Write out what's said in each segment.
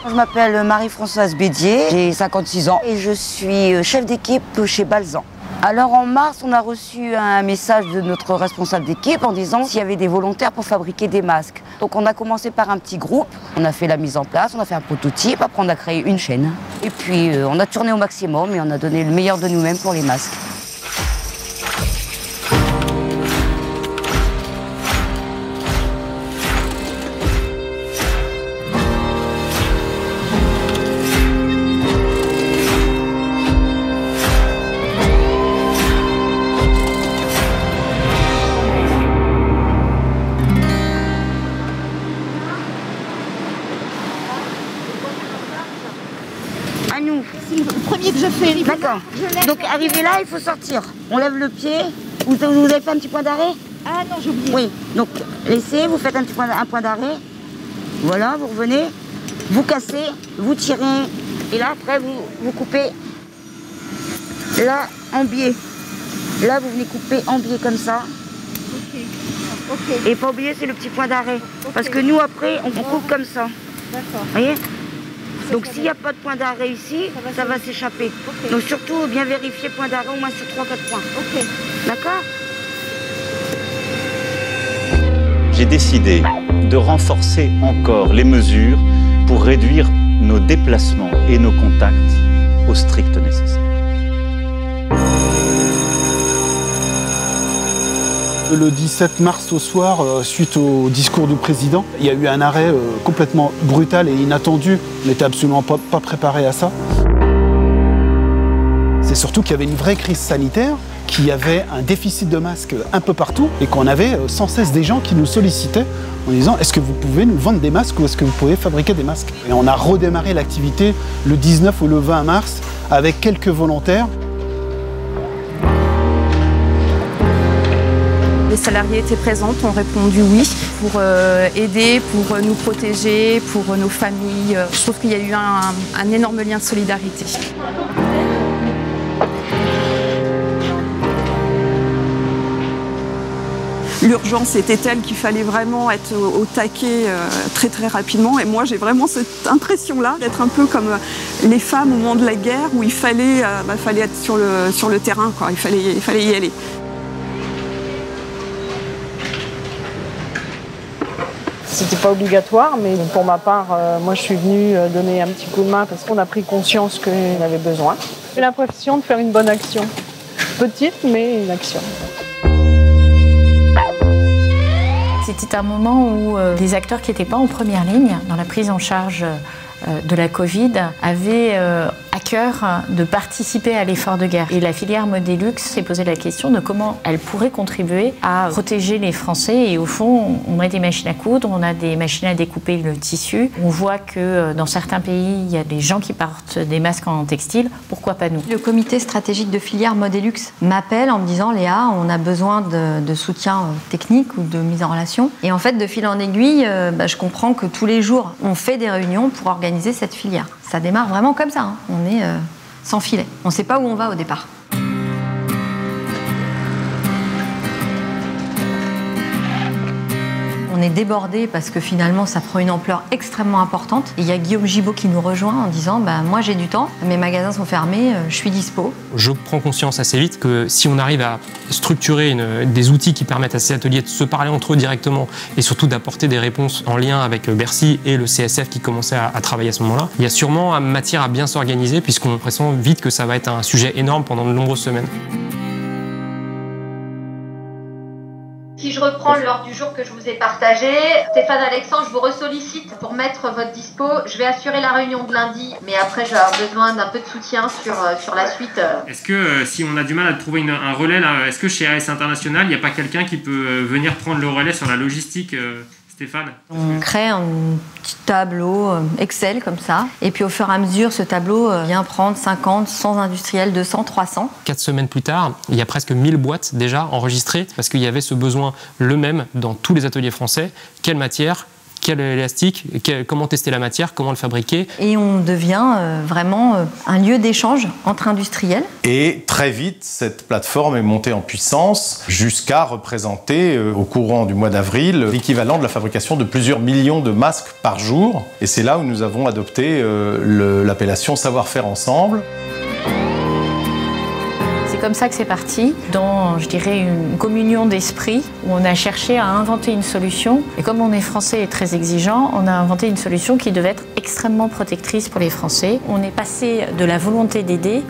Je m'appelle Marie-Françoise Bédier, j'ai 56 ans et je suis chef d'équipe chez Balzan. Alors en mars, on a reçu un message de notre responsable d'équipe en disant s'il y avait des volontaires pour fabriquer des masques. Donc on a commencé par un petit groupe, on a fait la mise en place, on a fait un prototype, après on a créé une chaîne. Et puis on a tourné au maximum et on a donné le meilleur de nous-mêmes pour les masques. À nous. C'est le premier que je fais. D'accord. Donc arrivé là, il faut sortir. On lève le pied. Vous avez fait un petit point d'arrêt? Ah non, j'ai oublié. Oui. Donc laissez, vous faites un point d'arrêt. Voilà, vous revenez, vous cassez, vous tirez. Et là, après, vous coupez. Là, en biais. Là, vous venez couper en biais comme ça. Ok. Et pas oublier, c'est le petit point d'arrêt. Parce que nous, après, on coupe comme ça. D'accord. Vous voyez? Donc s'il n'y a pas de point d'arrêt ici, ça va s'échapper. Okay. Donc surtout bien vérifier point d'arrêt au moins sur 3-4 points. Ok. D'accord? J'ai décidé de renforcer encore les mesures pour réduire nos déplacements et nos contacts au strict nécessaire. Le 17 mars au soir, suite au discours du président, il y a eu un arrêt complètement brutal et inattendu. On n'était absolument pas préparé à ça. C'est surtout qu'il y avait une vraie crise sanitaire, qu'il y avait un déficit de masques un peu partout et qu'on avait sans cesse des gens qui nous sollicitaient en disant « Est-ce que vous pouvez nous vendre des masques ou est-ce que vous pouvez fabriquer des masques ?» Et on a redémarré l'activité le 19 ou le 20 mars avec quelques volontaires. Les salariés étaient présents, ont répondu oui pour aider, pour nous protéger, pour nos familles. Je trouve qu'il y a eu un énorme lien de solidarité. L'urgence était telle qu'il fallait vraiment être au taquet très rapidement. Et moi, j'ai vraiment cette impression-là d'être un peu comme les femmes au moment de la guerre où il fallait être sur le terrain, quoi. Il fallait y aller. C'était pas obligatoire, mais pour ma part, moi je suis venue donner un petit coup de main parce qu'on a pris conscience qu'il y avait besoin. J'ai l'impression de faire une bonne action. Petite, mais une action. C'était un moment où les acteurs qui n'étaient pas en première ligne dans la prise en charge de la Covid avaient à cœur de participer à l'effort de guerre. Et la filière Modelux s'est posé la question de comment elle pourrait contribuer à protéger les Français. Et au fond, on a des machines à coudre, on a des machines à découper le tissu. On voit que dans certains pays, il y a des gens qui portent des masques en textile. Pourquoi pas nous? Le comité stratégique de filière Modelux m'appelle en me disant « Léa, on a besoin de soutien technique ou de mise en relation ». Et en fait, de fil en aiguille, je comprends que tous les jours, on fait des réunions pour organiser cette filière. Ça démarre vraiment comme ça, hein. On est sans filet. On ne sait pas où on va au départ. On est débordé parce que finalement ça prend une ampleur extrêmement importante. Et il y a Guillaume Gibaud qui nous rejoint en disant moi j'ai du temps, mes magasins sont fermés, je suis dispo. Je prends conscience assez vite que si on arrive à structurer des outils qui permettent à ces ateliers de se parler entre eux directement et surtout d'apporter des réponses en lien avec Bercy et le CSF qui commençait à travailler à ce moment-là, il y a sûrement matière à bien s'organiser puisqu'on pressent vite que ça va être un sujet énorme pendant de nombreuses semaines. Si je reprends l'ordre du jour que je vous ai partagé, Stéphane Alexandre, je vous ressollicite pour mettre votre dispo. Je vais assurer la réunion de lundi, mais après je vais avoir besoin d'un peu de soutien sur la suite. Est-ce que si on a du mal à trouver un relais, là, est-ce que chez AS International, il n'y a pas quelqu'un qui peut venir prendre le relais sur la logistique Stéphane? On crée un petit tableau Excel comme ça, et puis au fur et à mesure, ce tableau vient prendre 50, 100 industriels, 200, 300. 4 semaines plus tard, il y a presque 1000 boîtes déjà enregistrées, parce qu'il y avait ce besoin le même dans tous les ateliers français. Quelle matière, quel élastique, comment tester la matière, comment le fabriquer. Et on devient vraiment un lieu d'échange entre industriels. Et très vite, cette plateforme est montée en puissance jusqu'à représenter, au courant du mois d'avril, l'équivalent de la fabrication de plusieurs millions de masques par jour. Et c'est là où nous avons adopté l'appellation Savoir-faire ensemble. C'est comme ça que c'est parti, dans, je dirais, une communion d'esprit, où on a cherché à inventer une solution. Et comme on est français et très exigeant, on a inventé une solution qui devait être extrêmement protectrice pour les Français. On est passé de la volonté d'aider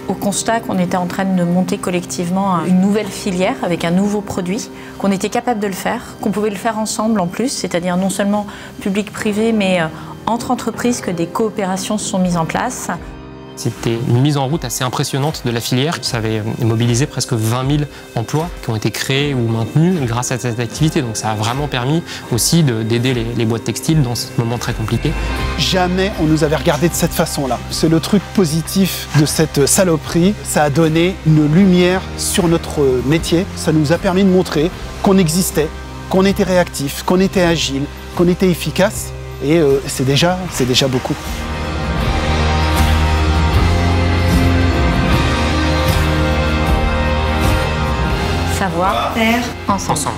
au constat qu'on était en train de monter collectivement une nouvelle filière avec un nouveau produit, qu'on était capable de le faire, qu'on pouvait le faire ensemble en plus, c'est-à-dire non seulement public-privé, mais entre entreprises, que des coopérations se sont mises en place. C'était une mise en route assez impressionnante de la filière. Ça avait mobilisé presque 20 000 emplois qui ont été créés ou maintenus grâce à cette activité. Donc ça a vraiment permis aussi d'aider les boîtes textiles dans ce moment très compliqué. Jamais on nous avait regardé de cette façon-là. C'est le truc positif de cette saloperie. Ça a donné une lumière sur notre métier. Ça nous a permis de montrer qu'on existait, qu'on était réactif, qu'on était agile, qu'on était efficace. Et c'est déjà beaucoup. Savoir-faire ensemble.